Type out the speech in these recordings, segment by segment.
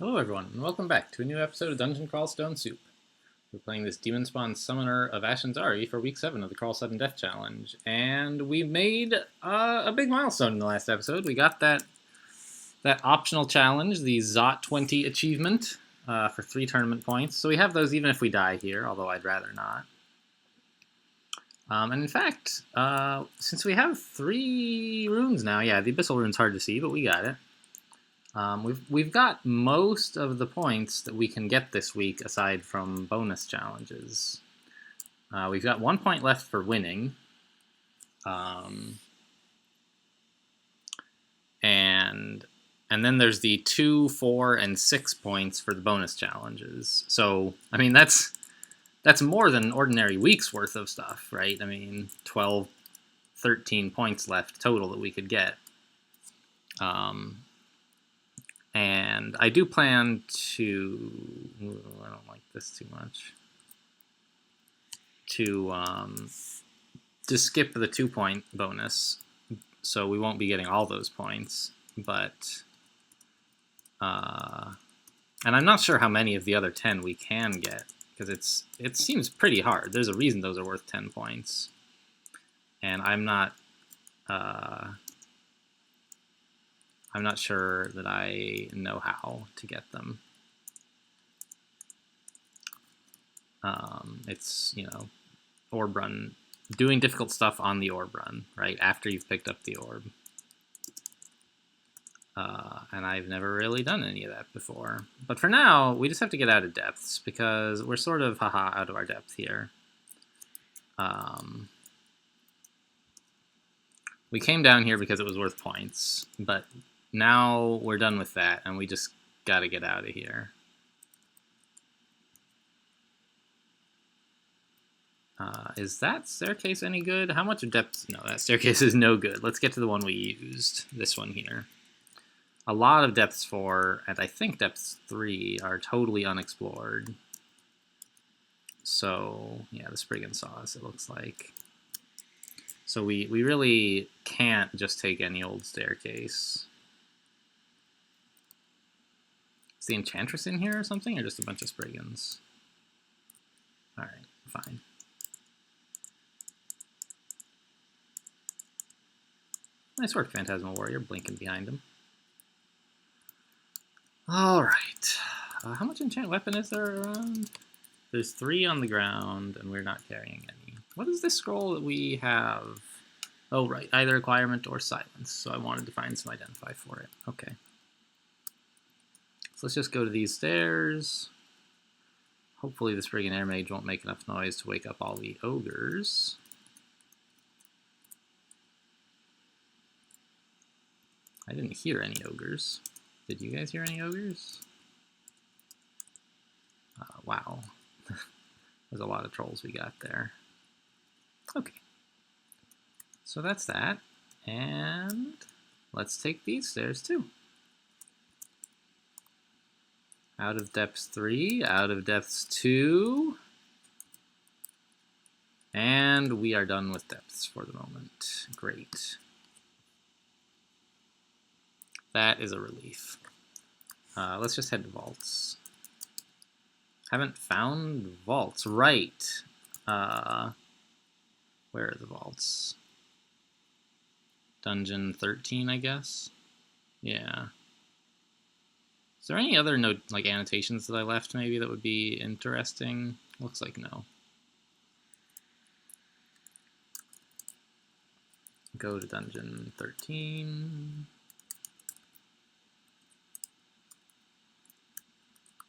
Hello everyone, and welcome back to a new episode of Dungeon Crawl Stone Soup. We're playing this Demon Spawn Summoner of Ashen's Ari for week 7 of the Crawl Sudden Death Challenge, and we made a big milestone in the last episode. We got that optional challenge, the Zot 20 achievement, for 3 tournament points. So we have those even if we die here, although I'd rather not. And in fact, since we have 3 runes now, yeah, the Abyssal rune's hard to see, but we got it. We've got most of the points that we can get this week aside from bonus challenges. We've got 1 point left for winning. And then there's the 2, 4, and 6 points for the bonus challenges. So, I mean, that's more than an ordinary week's worth of stuff, right? I mean, 12, 13 points left total that we could get. And I do plan to, I don't like this too much, to skip the 2-point bonus, so we won't be getting all those points, but, and I'm not sure how many of the other 10 we can get, because it seems pretty hard. There's a reason those are worth 10 points, and I'm not sure that I know how to get them. It's, orb run, doing difficult stuff on the orb run, right, after you've picked up the orb. And I've never really done any of that before. But for now, we just have to get out of depths, because we're sort of, out of our depth here. We came down here because it was worth points, but now we're done with that, and we just gotta get out of here. Is that staircase any good? How much depth? No, that staircase is no good. Let's get to the one we used, this one here. A lot of depths 4, and I think depths 3 are totally unexplored. So, yeah, the Spriggan Sauce, it looks like. So we really can't just take any old staircase. Is the Enchantress in here or something, or just a bunch of Spriggans? Alright, fine. Nice work, Phantasmal Warrior, blinking behind him. Alright. How much enchant weapon is there around? There's 3 on the ground, and we're not carrying any. What is this scroll that we have? Oh, right, either Acquirement or Silence, so I wanted to find some Identify for it. Okay. So let's just go to these stairs. Hopefully the Spriggan Air Mage won't make enough noise to wake up all the ogres. I didn't hear any ogres. Did you guys hear any ogres? Wow. There's a lot of trolls we got there. Okay. So that's that. And let's take these stairs too. Out of depths 3, out of depths 2. And we are done with depths for the moment. Great. That is a relief. Let's just head to vaults. Haven't found vaults. Right. Where are the vaults? Dungeon 13, I guess? Yeah. Is there any other annotations that I left maybe that would be interesting? Looks like no. Go to Dungeon 13.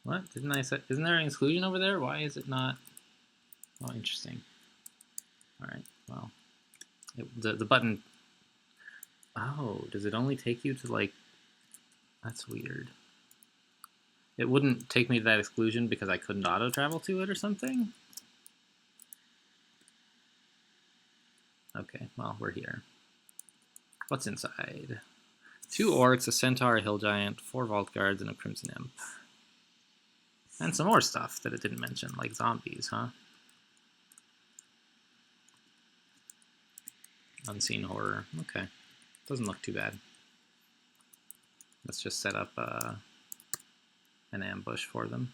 What? Didn't I say? Isn't there an exclusion over there? Why is it not? Oh, interesting. Alright, well. The button... Oh, does it only take you to, That's weird. It wouldn't take me to that exclusion because I couldn't auto-travel to it or something? Okay, well, we're here. What's inside? 2 orcs, a centaur, a hill giant, 4 vault guards, and a crimson imp. And some more stuff that it didn't mention, like zombies, huh? Unseen horror. Okay. Doesn't look too bad. Let's just set up ambush for them.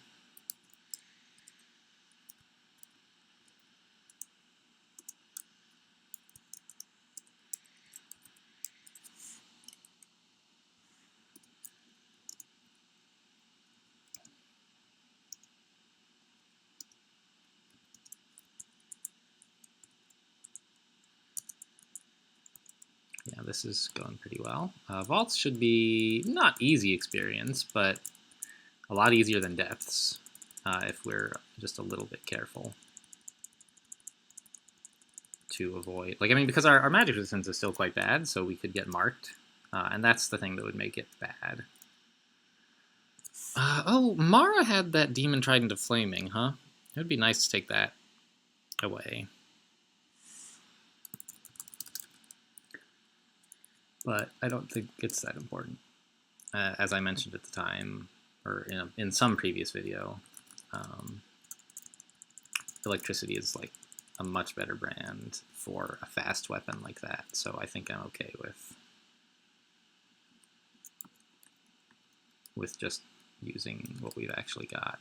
Yeah, this is going pretty well. Vaults should be not easy experience, but a lot easier than depths if we're just a little bit careful to avoid. Like, I mean, because our magic resistance is still quite bad, so we could get marked, and that's the thing that would make it bad. Oh, Mara had that demon trident of flaming, huh? It would be nice to take that away. But I don't think it's that important. As I mentioned at the time, or in some previous video, electricity is like a much better brand for a fast weapon like that, so I think I'm okay with just using what we've actually got.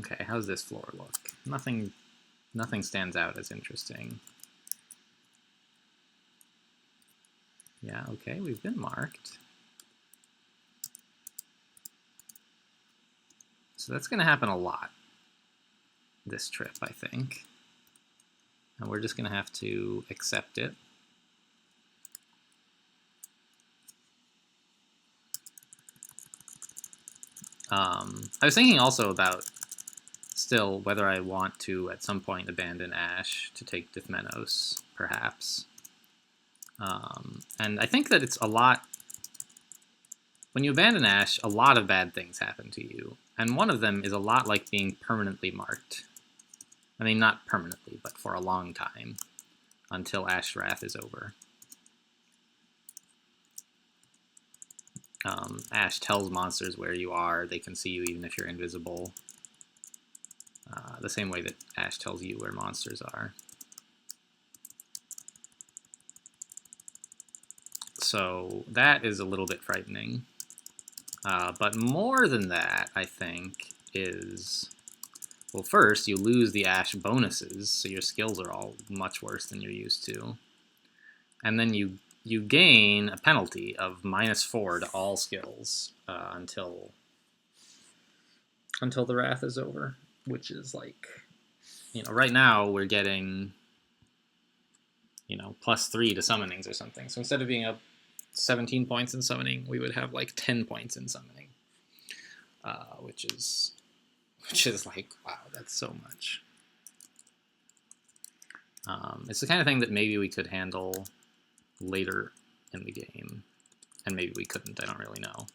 Okay, how's this floor look? Nothing stands out as interesting. Yeah, okay, we've been marked. So that's going to happen a lot this trip, I think. And we're just going to have to accept it. I was thinking also about still whether I want to at some point abandon Ash to take Dithmenos, perhaps. And I think that it's a lot... When you abandon Ash, a lot of bad things happen to you. And one of them is a lot like being permanently marked. I mean, not permanently, but for a long time, until Ash's Wrath is over. Ash tells monsters where you are. They can see you even if you're invisible. The same way that Ash tells you where monsters are. So that is a little bit frightening. But more than that, I think, is... Well, first, you lose the Ash bonuses, so your skills are all much worse than you're used to. And then you gain a penalty of -4 to all skills until the Wrath is over, which is like, you know, right now we're getting, you know, +3 to summonings or something. So instead of being up 17 points in summoning, we would have like 10 points in summoning, which is like, wow, that's so much. It's the kind of thing that maybe we could handle later in the game, and maybe we couldn't, I don't really know.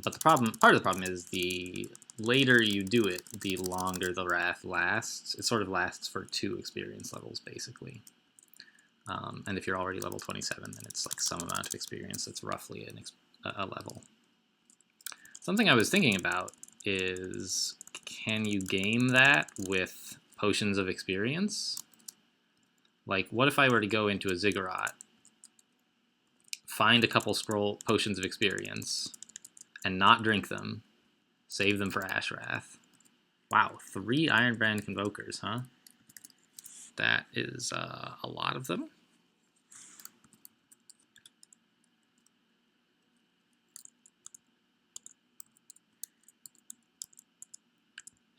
But part of the problem is the later you do it, the longer the Wrath lasts. It sort of lasts for 2 experience levels, basically. And if you're already level 27, then it's like some amount of experience that's roughly a level. Something I was thinking about is, can you game that with potions of experience? Like, what if I were to go into a ziggurat, find a couple scroll potions of experience, and not drink them, save them for Ash Wrath? Wow, 3 Ironbrand Convokers, huh? That is a lot of them.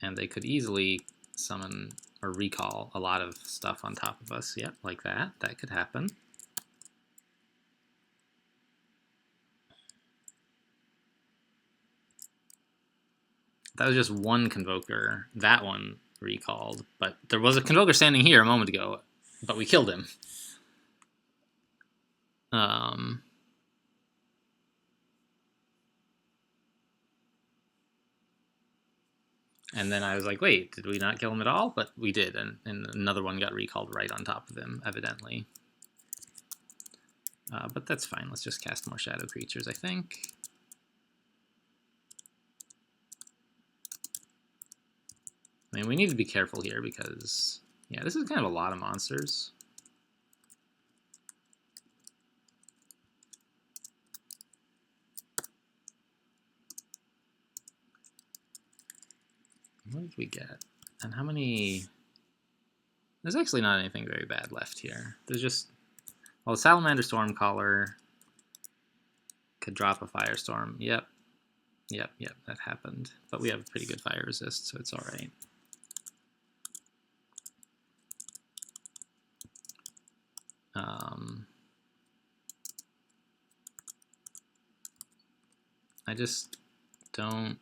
And they could easily summon or recall a lot of stuff on top of us. Yep, like that. That could happen. That was just one Convoker. That one recalled. But there was a Convoker standing here a moment ago, but we killed him. And then I was like, wait, did we not kill him at all? But we did, and another one got recalled right on top of him, evidently. But that's fine. Let's just cast more shadow creatures, I think. I mean, we need to be careful here because, yeah, this is kind of a lot of monsters. what did we get? And how many? There's actually not anything very bad left here. There's just, well, the Salamander Stormcaller could drop a Firestorm. Yep, that happened. But we have a pretty good fire resist, so it's all right. I just don't.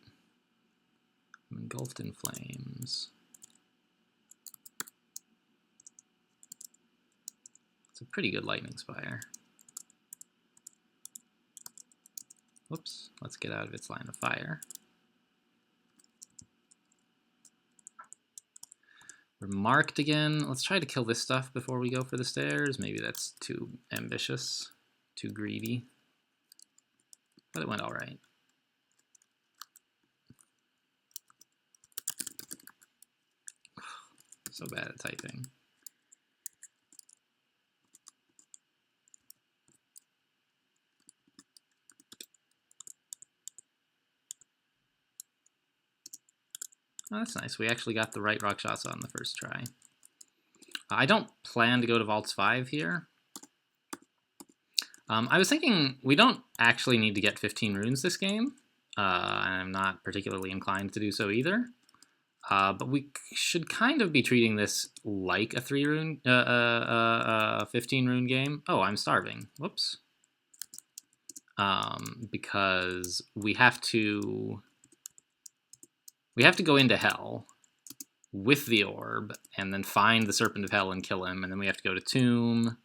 I'm engulfed in flames. It's a pretty good Lightning Spire. Whoops, let's get out of its line of fire. We're marked again. Let's try to kill this stuff before we go for the stairs. Maybe that's too ambitious, too greedy. But it went all right. So bad at typing. Oh, that's nice. We actually got the right Rakshasa on the first try. I don't plan to go to Vaults 5 here. I was thinking we don't actually need to get 15 runes this game. And I'm not particularly inclined to do so either. But we should kind of be treating this like a 15 rune game. Oh, I'm starving. Whoops. Because we have to go into Hell with the orb and then find the Serpent of Hell and kill him, and then we have to go to Tomb.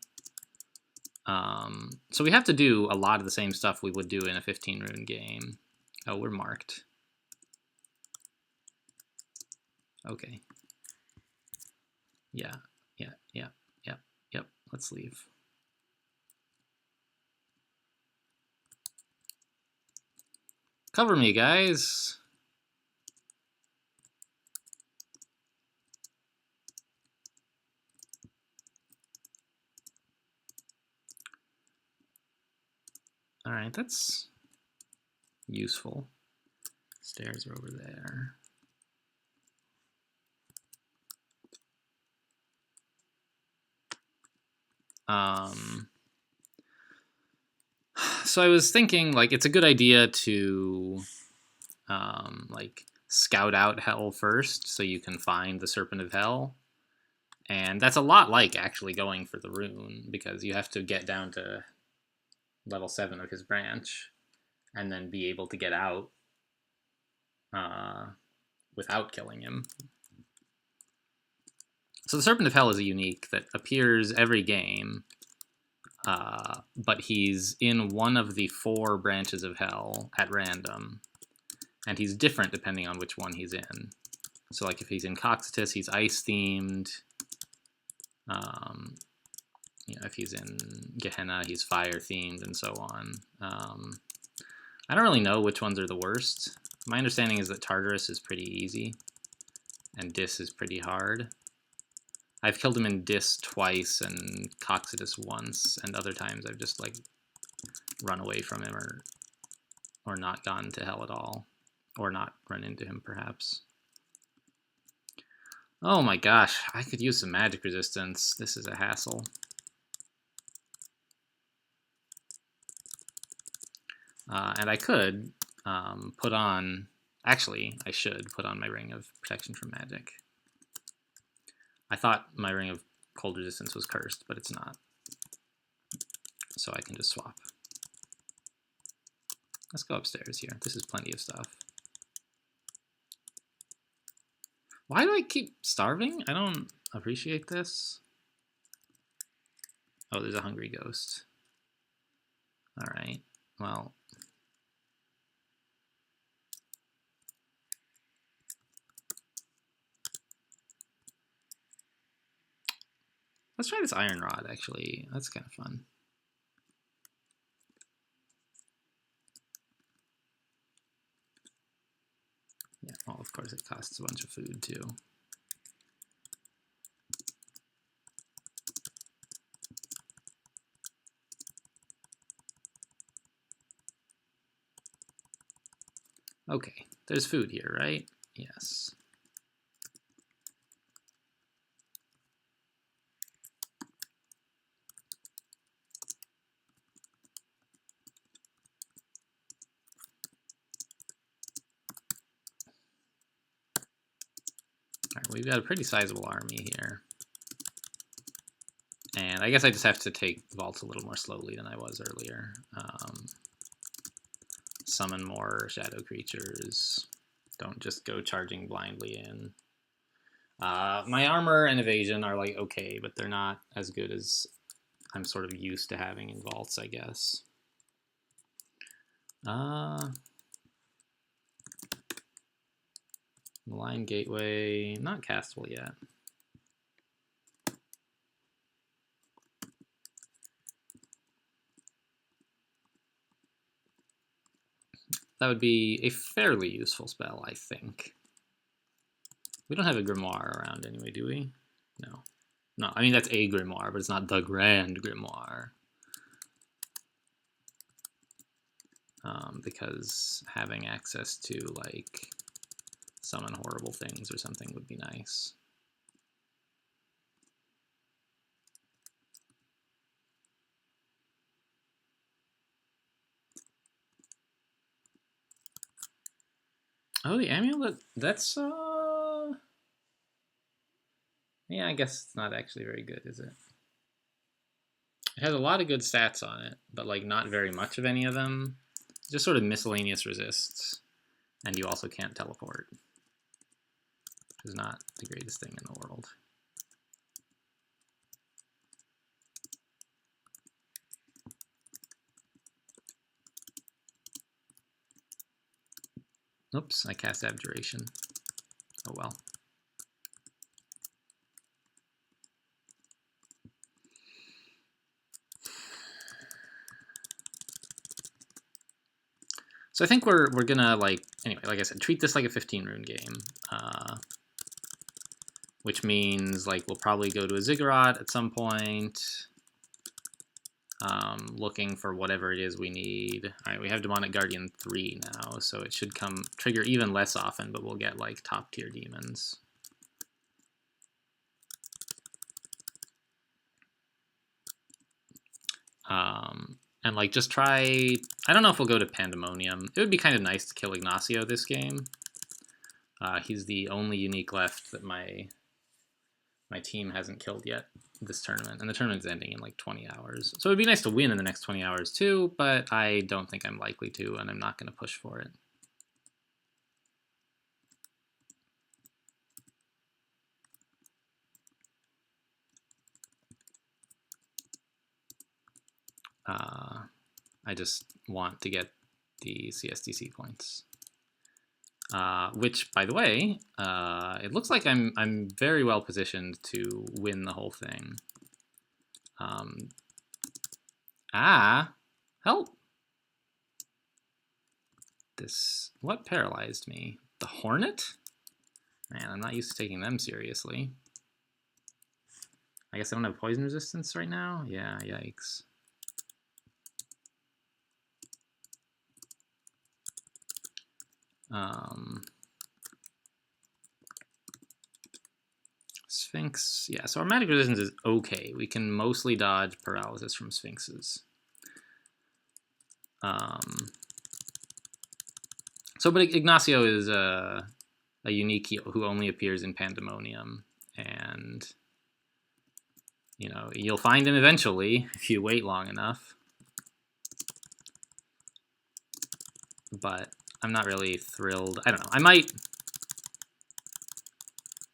So we have to do a lot of the same stuff we would do in a 15 rune game. Oh, we're marked. Okay. Yeah. Let's leave. Cover me, guys. All right, that's useful. Stairs are over there. So I was thinking, like, it's a good idea to, like, scout out Hell first so you can find the Serpent of Hell. And that's a lot like actually going for the rune, because you have to get down to level 7 of his branch and then be able to get out without killing him. So the Serpent of Hell is a unique that appears every game, but he's in one of the 4 branches of Hell at random, and he's different depending on which one he's in. So like if he's in Cocytus, he's ice-themed. If he's in Gehenna, he's fire-themed, and so on. I don't really know which ones are the worst. My understanding is that Tartarus is pretty easy, and Dis is pretty hard. I've killed him in Dis twice and Cocytus once, and other times I've just, like, run away from him or not gone to Hell at all. Or not run into him, perhaps. Oh my gosh, I could use some magic resistance. This is a hassle. And I could put on... Actually, I should put on my Ring of Protection from Magic. I thought my Ring of Cold Resistance was cursed, but it's not. So I can just swap. Let's go upstairs here. This is plenty of stuff. Why do I keep starving? I don't appreciate this. Oh, there's a hungry ghost. All right, well. Let's try this Iron Rod, actually. That's kind of fun. Yeah, well, of course it costs a bunch of food, too. Okay, there's food here, right? Yes. we've got a pretty sizable army here. And I guess I just have to take vaults a little more slowly than I was earlier. Summon more shadow creatures. Don't just go charging blindly in. My armor and evasion are like okay, but they're not as good as I'm sort of used to having in vaults, I guess. Malign Gateway, not castable yet. That would be a fairly useful spell, I think. We don't have a grimoire around anyway, do we? No. No, I mean, that's a grimoire, but it's not the grand grimoire. Because having access to, like, summon horrible things or something would be nice. Oh, the amulet, that's, yeah, I guess it's not actually very good, is it? It has a lot of good stats on it, but, like, not very much of any of them. Just sort of miscellaneous resists, and you also can't teleport, which is not the greatest thing in the world. Oops, I cast Abjuration. Oh well. So I think we're gonna, like, anyway, like I said, treat this like a 15 rune game, which means, like, we'll probably go to a ziggurat at some point, looking for whatever it is we need. All right, we have Demonic Guardian 3 now, so it should trigger even less often, but we'll get, like, top tier demons. And, like, just try... I don't know if we'll go to Pandemonium. It would be kind of nice to kill Ignacio this game. He's the only unique left that my team hasn't killed yet this tournament. And the tournament's ending in, like, 20 hours. So it would be nice to win in the next 20 hours, too, but I don't think I'm likely to, and I'm not going to push for it. I just want to get the CSDC points. Which, by the way, it looks like I'm very well positioned to win the whole thing. Help! What paralyzed me? The Hornet? Man, I'm not used to taking them seriously. I guess I don't have poison resistance right now? Yeah, yikes. Sphinx, yeah, so our magic resistance is okay. We can mostly dodge paralysis from Sphinxes. But Ignacio is a unique heal who only appears in Pandemonium, and, you know, you'll find him eventually if you wait long enough. But I'm not really thrilled. I don't know. I might...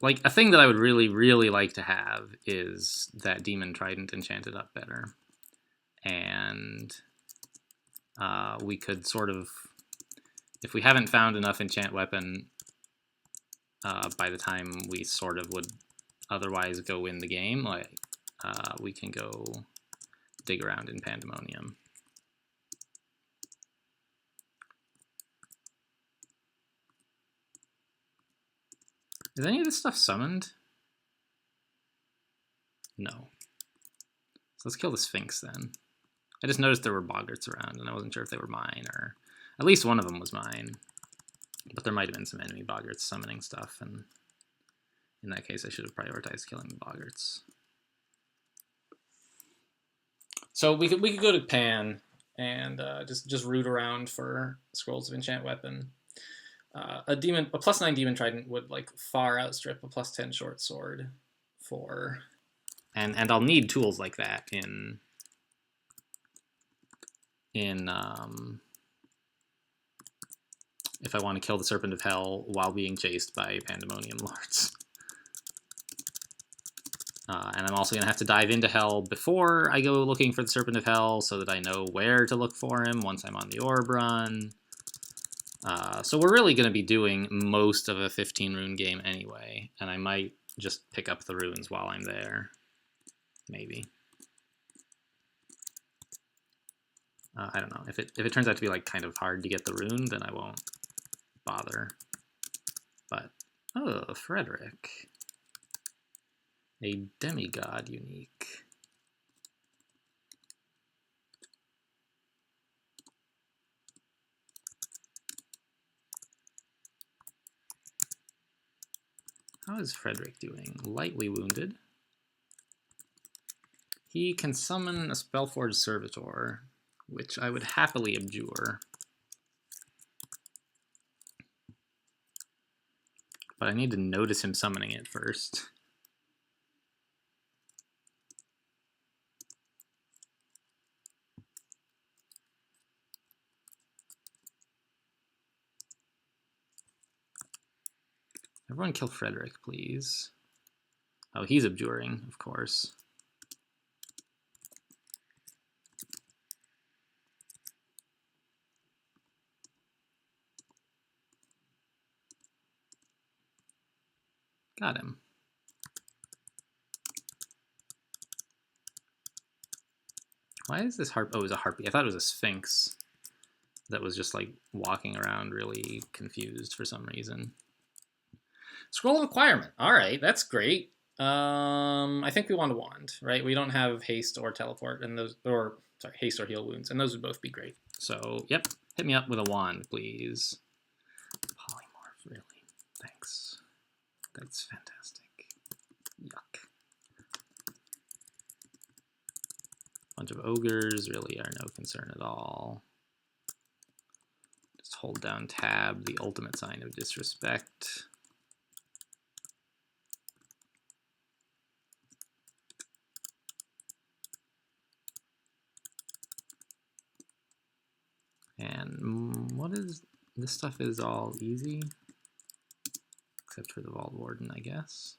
Like, a thing that I would really, really like to have is that Demon Trident enchanted up better. And we could sort of... If we haven't found enough enchant weapon by the time we sort of would otherwise go win the game, like, we can go dig around in Pandemonium. Is any of this stuff summoned? No. So let's kill the Sphinx then. I just noticed there were boggarts around, and I wasn't sure if they were mine, or... At least one of them was mine. But there might have been some enemy boggarts summoning stuff, and in that case I should have prioritized killing the boggarts. So we could go to Pan and just root around for Scrolls of Enchant Weapon. A +9 demon trident would like far outstrip a +10 short sword for, and I'll need tools like that in if I want to kill the Serpent of Hell while being chased by Pandemonium Lords. And I'm also going to have to dive into Hell before I go looking for the Serpent of Hell so that I know where to look for him once I'm on the Orb run. So we're really going to be doing most of a 15 rune game anyway, and I might just pick up the runes while I'm there. Maybe. I don't know. If it turns out to be like kind of hard to get the rune, then I won't bother. But oh, Frederick. A demigod unique. How is Frederick doing? Lightly wounded. He can summon a Spellforged Servitor, which I would happily abjure. But I need to notice him summoning it first. Everyone kill Frederick, please. Oh, he's abjuring, of course. Got him. Why is this harp? Oh, it was a harpy. I thought it was a sphinx that was just like walking around really confused for some reason. Scroll of Acquirement. All right, that's great. I think we want a wand, right? We don't have haste or teleport, and those, or sorry, haste or heal wounds, and those would both be great. So, yep, hit me up with a wand, please. Polymorph, really? Thanks. That's fantastic. Yuck. Bunch of ogres really are no concern at all. Just hold down tab, the ultimate sign of disrespect. And what is this stuff? Is all easy except for the Vault Warden, I guess.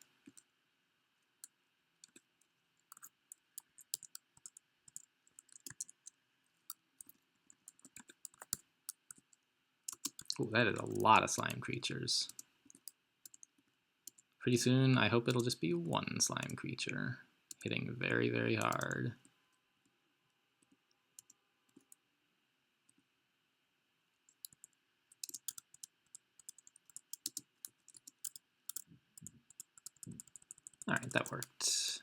Oh, that is a lot of slime creatures. Pretty soon, I hope it'll just be one slime creature hitting very, very hard. All right, that worked.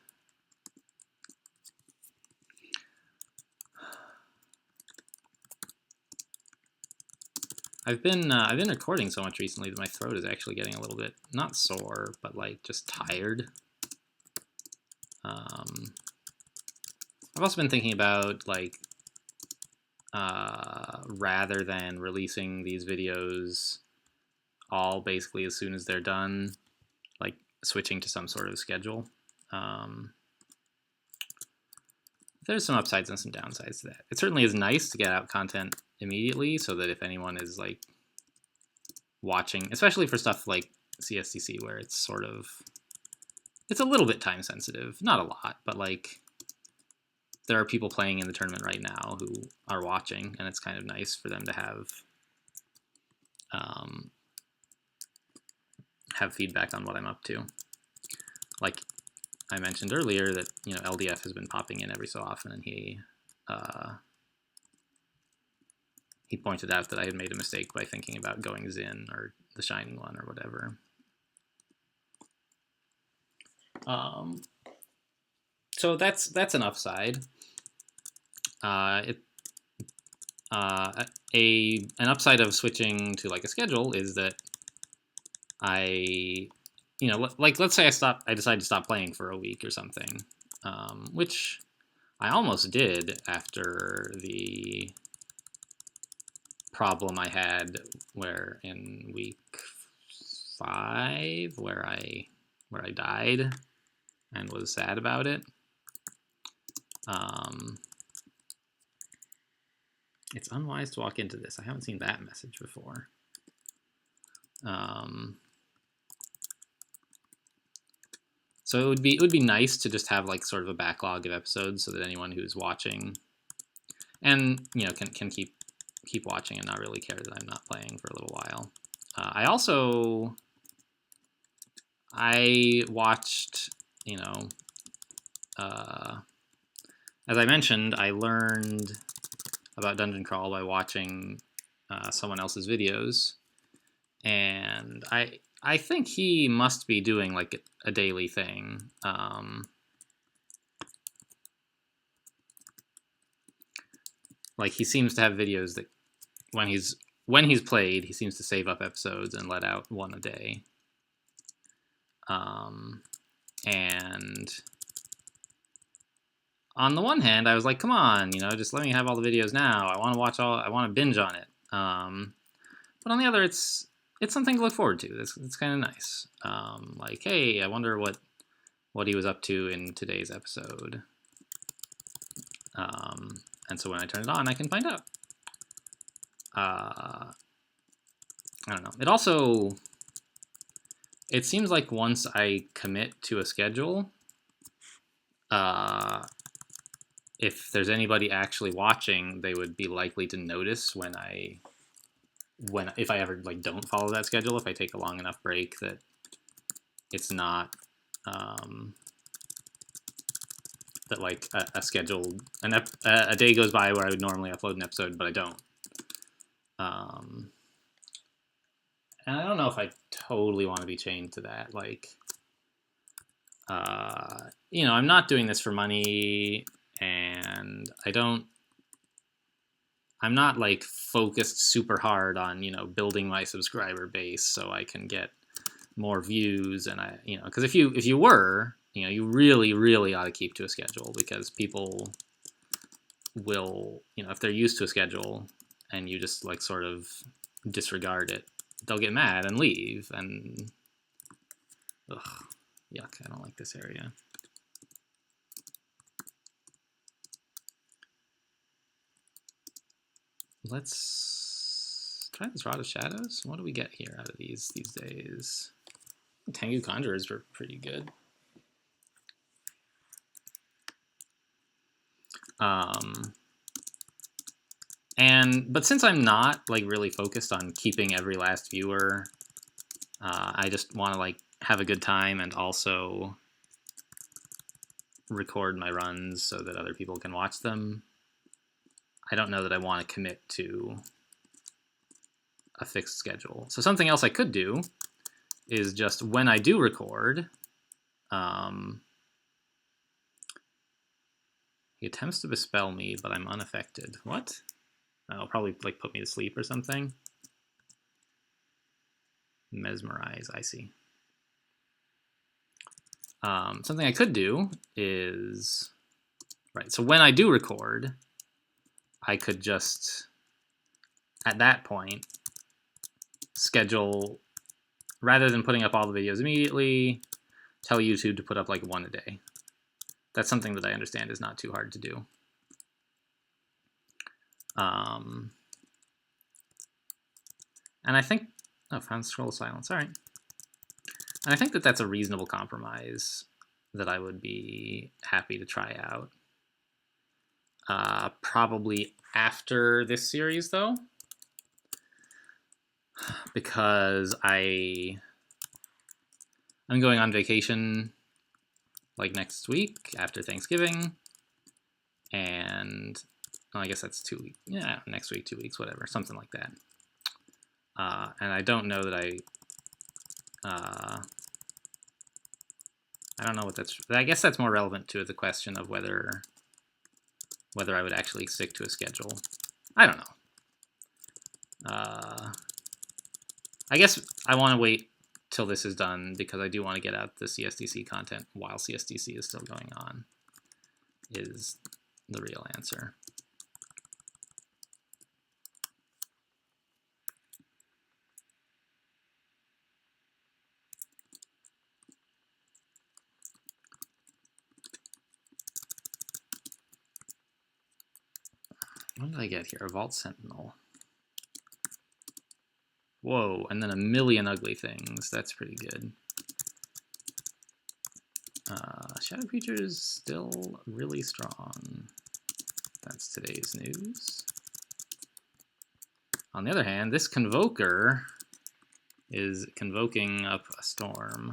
I've been recording so much recently that my throat is actually getting a little bit, not sore, but like just tired. I've also been thinking about like rather than releasing these videos all basically as soon as they're done, like switching to some sort of schedule. There's some upsides and some downsides to that. It certainly is nice to get out content immediately so that if anyone is like watching, especially for stuff like CSDC where it's sort of, it's a little bit time sensitive, not a lot, but like there are people playing in the tournament right now who are watching, and it's kind of nice for them to have feedback on what I'm up to. Like I mentioned earlier that, you know, LDF has been popping in every so often, and he pointed out that I had made a mistake by thinking about going Zin or the Shining One or whatever. So that's an upside. An upside of switching to like a schedule is that I, you know, like let's say I decide to stop playing for a week or something, which I almost did after the problem I had where in week 5 where I died and was sad about it. It's unwise to walk into this. I haven't seen that message before. So it would be nice to just have like sort of a backlog of episodes so that anyone who's watching and can keep watching and not really care that I'm not playing for a little while. I watched, as I mentioned, I learned about Dungeon Crawl by watching someone else's videos, and I think he must be doing like a daily thing. Like he seems to have videos that when he's played, he seems to save up episodes and let out one a day. And on the one hand, I was like, come on, just let me have all the videos now. I want to binge on it. But on the other, it's something to look forward to. It's kind of nice. Like, hey, I wonder what he was up to in today's episode. And so when I turn it on, I can find out. I don't know. It seems like once I commit to a schedule, if there's anybody actually watching, they would be likely to notice if I ever like don't follow that schedule, if I take a long enough break that it's not that like a scheduled a day goes by where I would normally upload an episode, but I don't. And I don't know if I totally want to be chained to that. Like, I'm not doing this for money, and I'm not like focused super hard on, building my subscriber base so I can get more views. And because if you were, you really, really ought to keep to a schedule, because people will, if they're used to a schedule and you just like sort of disregard it, they'll get mad and leave. And ugh, yuck, I don't like this area. Let's try this Rod of Shadows. What do we get here out of these days? Tengu Conjurers were pretty good. But since I'm not like really focused on keeping every last viewer, I just want to like have a good time and also record my runs so that other people can watch them. I don't know that I want to commit to a fixed schedule. So something else I could do is just when I do record, he attempts to bespell me, but I'm unaffected. What? That'll probably like put me to sleep or something. Mesmerize, I see. Something I could do is, right, so when I do record, I could just, at that point, schedule, rather than putting up all the videos immediately, tell YouTube to put up like one a day. That's something that I understand is not too hard to do. And I think, found Scroll of Silence, all right. And I think that that's a reasonable compromise that I would be happy to try out. Probably after this series, though, because I'm going on vacation like next week after Thanksgiving, and well, I guess that's 2 weeks. Yeah, next week, 2 weeks, whatever, something like that. And I don't know that I don't know what that's. I guess that's more relevant to the question of whether I would actually stick to a schedule. I don't know. I guess I want to wait till this is done because I do want to get out the CSDC content while CSDC is still going on, is the real answer. What did I get here? A Vault Sentinel. Whoa, and then a million ugly things. That's pretty good. Shadow Creatures still really strong. That's today's news. On the other hand, this Convoker is convoking up a storm.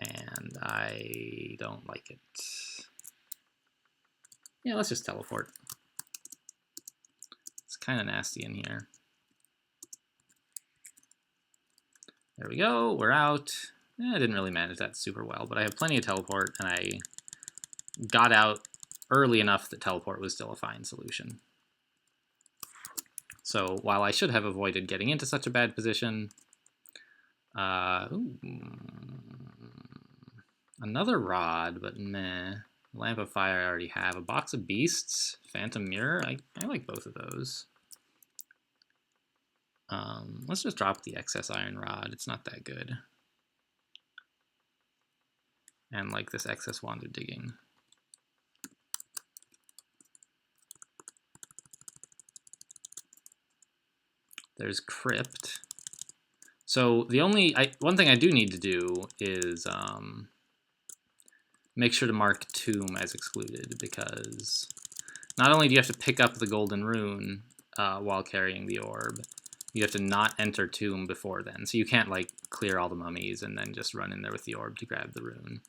And I don't like it. Yeah, let's just teleport. It's kind of nasty in here. There we go, we're out. I didn't really manage that super well, but I have plenty of teleport, and I got out early enough that teleport was still a fine solution. So while I should have avoided getting into such a bad position, another rod, but meh. Lamp of Fire I already have. A Box of Beasts, Phantom Mirror. I like both of those. Let's just drop the excess Iron Rod. It's not that good. And like this excess Wand of Digging. There's Crypt. So the one thing I do need to do is make sure to mark Tomb as excluded, because not only do you have to pick up the golden rune while carrying the orb, you have to not enter Tomb before then. So you can't like clear all the mummies and then just run in there with the orb to grab the rune.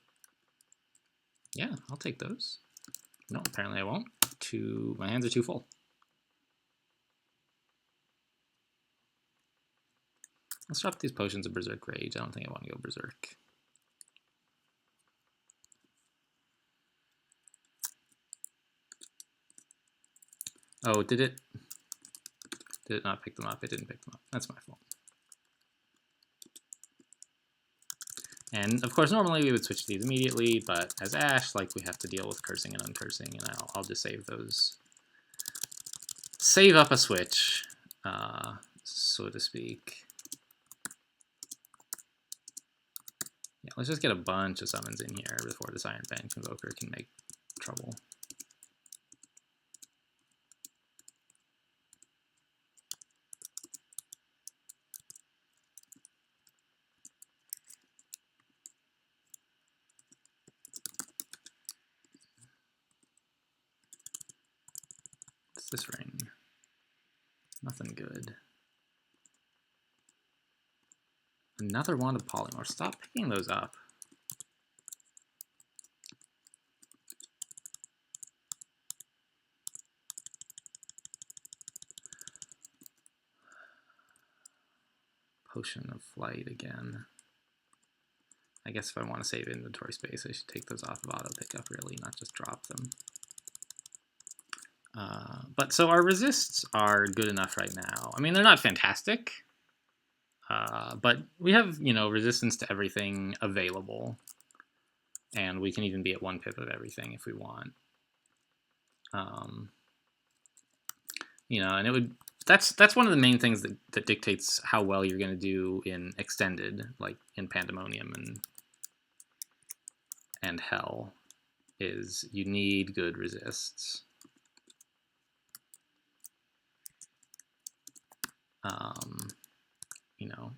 Yeah, I'll take those. No, apparently I won't. My hands are too full. Let's drop these potions of Berserk Rage. I don't think I want to go Berserk. Oh, did it not pick them up? It didn't pick them up. That's my fault. And of course, normally we would switch these immediately, but as Ash, like, we have to deal with cursing and uncursing, and I'll just save those. Save up a switch, so to speak. Yeah, let's just get a bunch of summons in here before this Iron Fang Convoker can make trouble. What's this ring? Nothing good. Another Wand of Polymorph. Stop picking those up. Potion of Flight again. I guess if I want to save inventory space, I should take those off of auto pickup, really, not just drop them. But so our resists are good enough right now. I mean, they're not fantastic. But we have, you know, resistance to everything available, and we can even be at 1 pip of everything if we want. You know, and it would that's one of the main things that dictates how well you're going to do in extended, like in Pandemonium and Hell, is you need good resists. You know,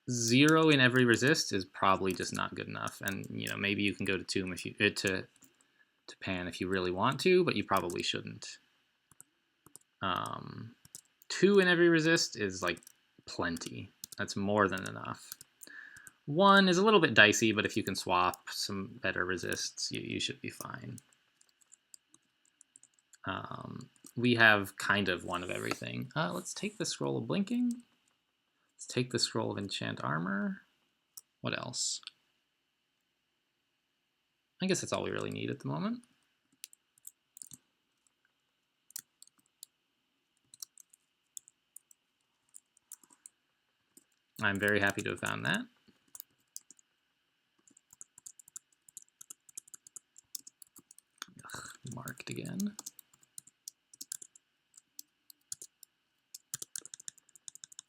0 in every resist is probably just not good enough, and you know, maybe you can go to Tomb if you to Pan if you really want to, but you probably shouldn't. 2 in every resist is like plenty. That's more than enough. 1 is a little bit dicey, but if you can swap some better resists, you should be fine. We have kind of 1 of everything. Let's take the Scroll of Blinking. Let's take the Scroll of Enchant Armor. What else? I guess that's all we really need at the moment. I'm very happy to have found that. Ugh, marked again.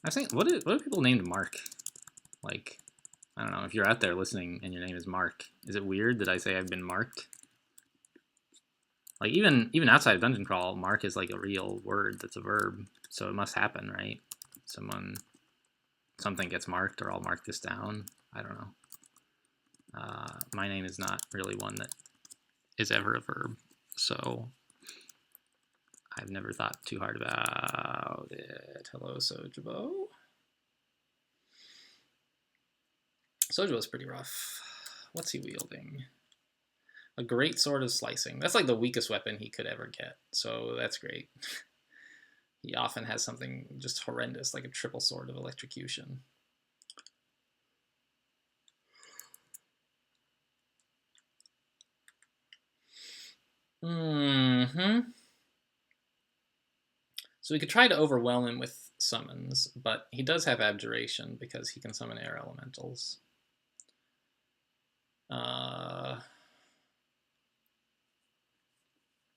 I think, what are people named Mark? Like, I don't know, if you're out there listening and your name is Mark, is it weird that I say I've been marked? Like, even outside of Dungeon Crawl, mark is like a real word that's a verb, so it must happen, right? Something gets marked, or I'll mark this down. I don't know. My name is not really one that is ever a verb, so I've never thought too hard about it. Hello, Sojibo. Sojibo's pretty rough. What's he wielding? A great sword of slicing. That's like the weakest weapon he could ever get, so that's great. He often has something just horrendous, like a triple sword of electrocution. So we could try to overwhelm him with summons, but he does have abjuration because he can summon air elementals.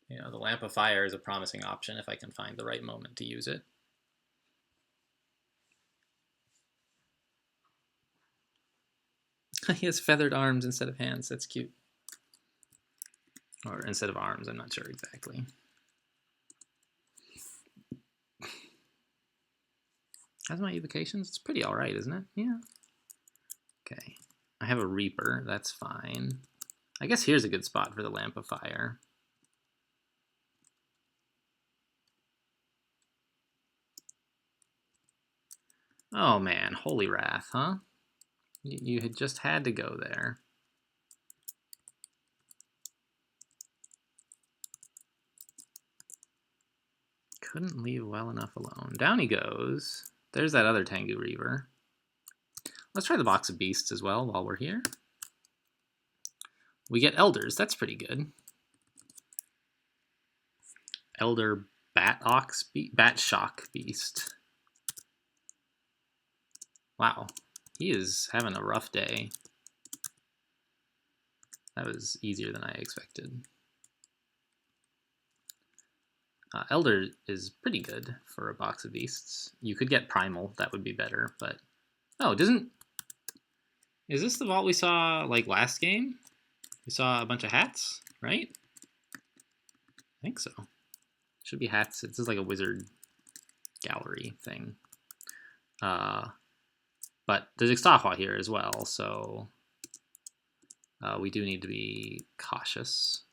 You know, the Lamp of Fire is a promising option if I can find the right moment to use it. He has feathered arms instead of hands. That's cute. Or instead of arms, I'm not sure exactly. How's my evocations? It's pretty alright, isn't it? Yeah. Okay. I have a Reaper. That's fine. I guess here's a good spot for the Lamp of Fire. Oh man, Holy Wrath, huh? You had just had to go there. Couldn't leave well enough alone. Down he goes. There's that other Tengu Reaver. Let's try the Box of Beasts as well while we're here. We get Elders. That's pretty good. Elder Bat Shock Beast. Wow, he is having a rough day. That was easier than I expected. Elder is pretty good for a Box of Beasts. You could get Primal, that would be better, but... Oh, doesn't... Is this the vault we saw, like, last game? We saw a bunch of hats, right? I think so. Should be hats. It's just like a wizard gallery thing. But there's Ixtahua here as well, so we do need to be cautious,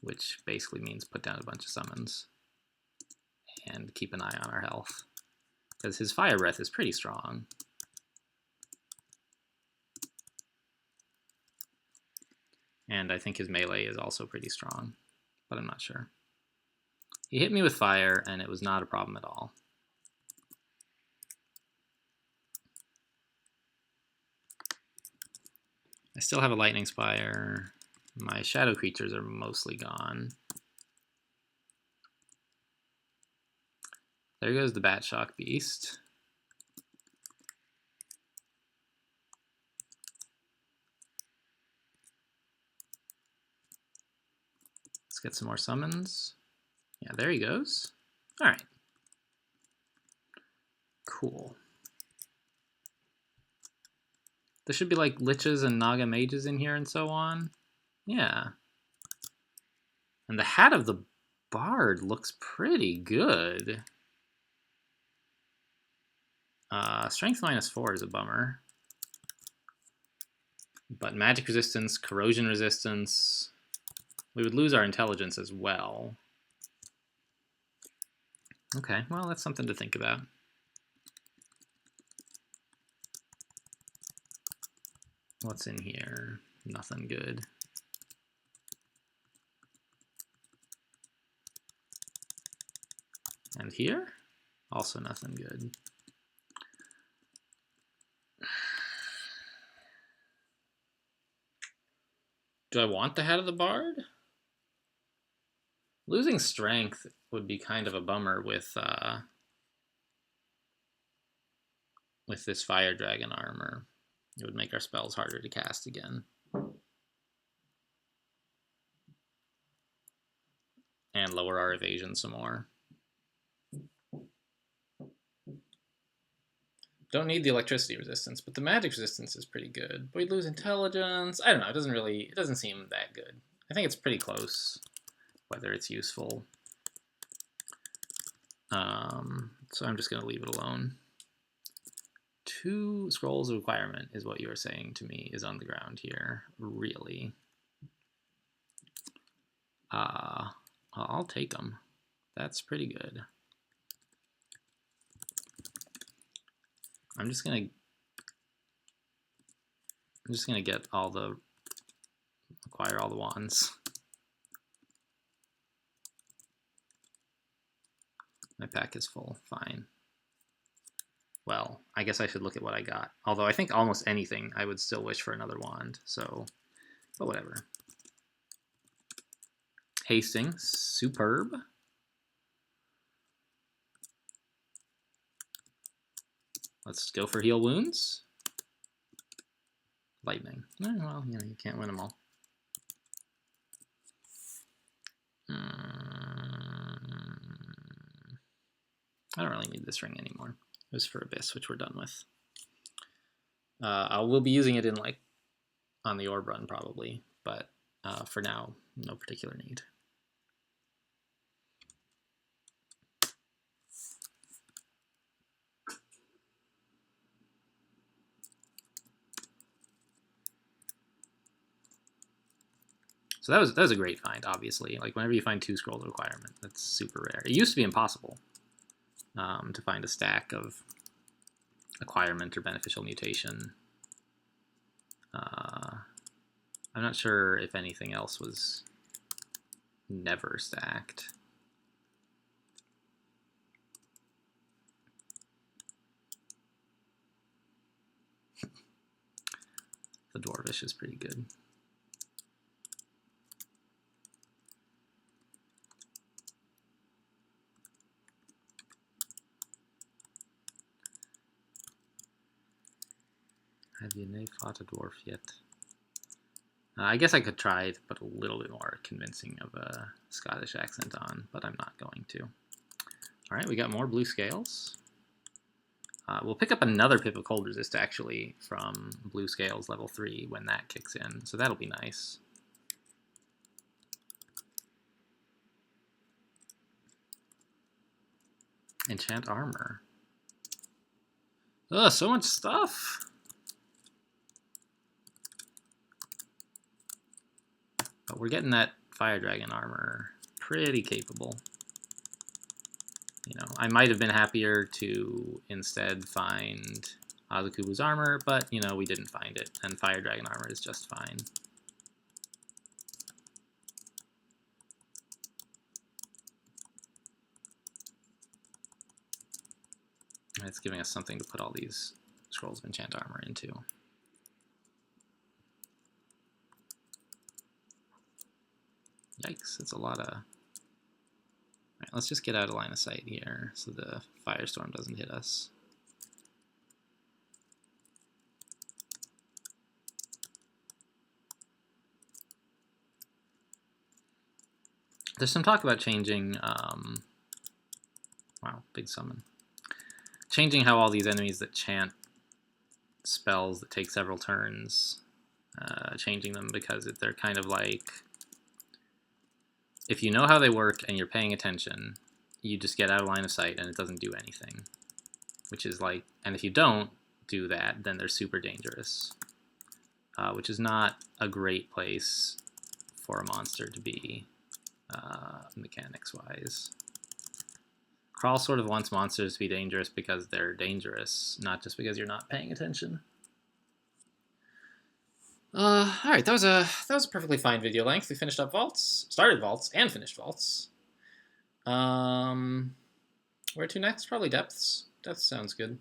which basically means put down a bunch of summons and keep an eye on our health, because his Fire Breath is pretty strong. And I think his melee is also pretty strong, but I'm not sure. He hit me with fire, and it was not a problem at all. I still have a Lightning Spire. My shadow creatures are mostly gone. There goes the Bat Shock Beast. Let's get some more summons. Yeah, there he goes. All right. Cool. There should be like Liches and Naga Mages in here and so on. Yeah. And the Hat of the Bard looks pretty good. Strength -4 is a bummer. But magic resistance, corrosion resistance. We would lose our intelligence as well. Okay, well, that's something to think about. What's in here? Nothing good. And here? Also nothing good. Do I want the Hat of the Bard? Losing strength would be kind of a bummer with this Fire Dragon armor. It would make our spells harder to cast again. And lower our evasion some more. Don't need the electricity resistance, but the magic resistance is pretty good. But we lose intelligence. I don't know, it doesn't seem that good. I think it's pretty close. whether it's useful. So I'm just going to leave it alone. 2 scrolls of requirement is what you are saying to me is on the ground here. Really? I'll take them. That's pretty good. I'm just gonna get all the acquire all the wands. My pack is full. Fine. Well, I guess I should look at what I got. Although I think almost anything I would still wish for another wand. So, but whatever. Hastings, superb. Let's go for heal wounds. Lightning. Well, you know, you can't win them all. I don't really need this ring anymore. It was for Abyss, which we're done with. I will be using it in like on the orb run probably, but for now, no particular need. So that was a great find, obviously. Like whenever you find 2 scrolls of requirement, that's super rare. It used to be impossible to find a stack of acquirement or beneficial mutation. I'm not sure if anything else was never stacked. The Dwarvish is pretty good. Have you fought a dwarf yet? I guess I could try to put a little bit more convincing of a Scottish accent on, but I'm not going to. All right, we got more blue scales. We'll pick up another Pip of Cold Resist, actually, from Blue Scales level 3 when that kicks in, so that'll be nice. Enchant Armor. Ugh, so much stuff! But we're getting that Fire Dragon armor pretty capable. You know, I might have been happier to instead find Azukubu's armor, but, you know, we didn't find it, and Fire Dragon armor is just fine. It's giving us something to put all these scrolls of enchant armor into. Yikes, that's a lot of... Alright, let's just get out of line of sight here so the firestorm doesn't hit us. There's some talk about changing... wow, big summon. Changing how all these enemies that chant spells that take several turns, changing them because they're kind of like... If you know how they work and you're paying attention, you just get out of line of sight and it doesn't do anything. Which is like, and if you don't do that, then they're super dangerous. Which is not a great place for a monster to be, mechanics-wise. Crawl sort of wants monsters to be dangerous because they're dangerous, not just because you're not paying attention. Alright, that was a perfectly fine video length. We finished up vaults, started vaults, and finished vaults. Where to next? Probably depths. Depths sounds good.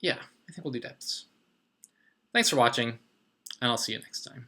Yeah, I think we'll do depths. Thanks for watching, and I'll see you next time.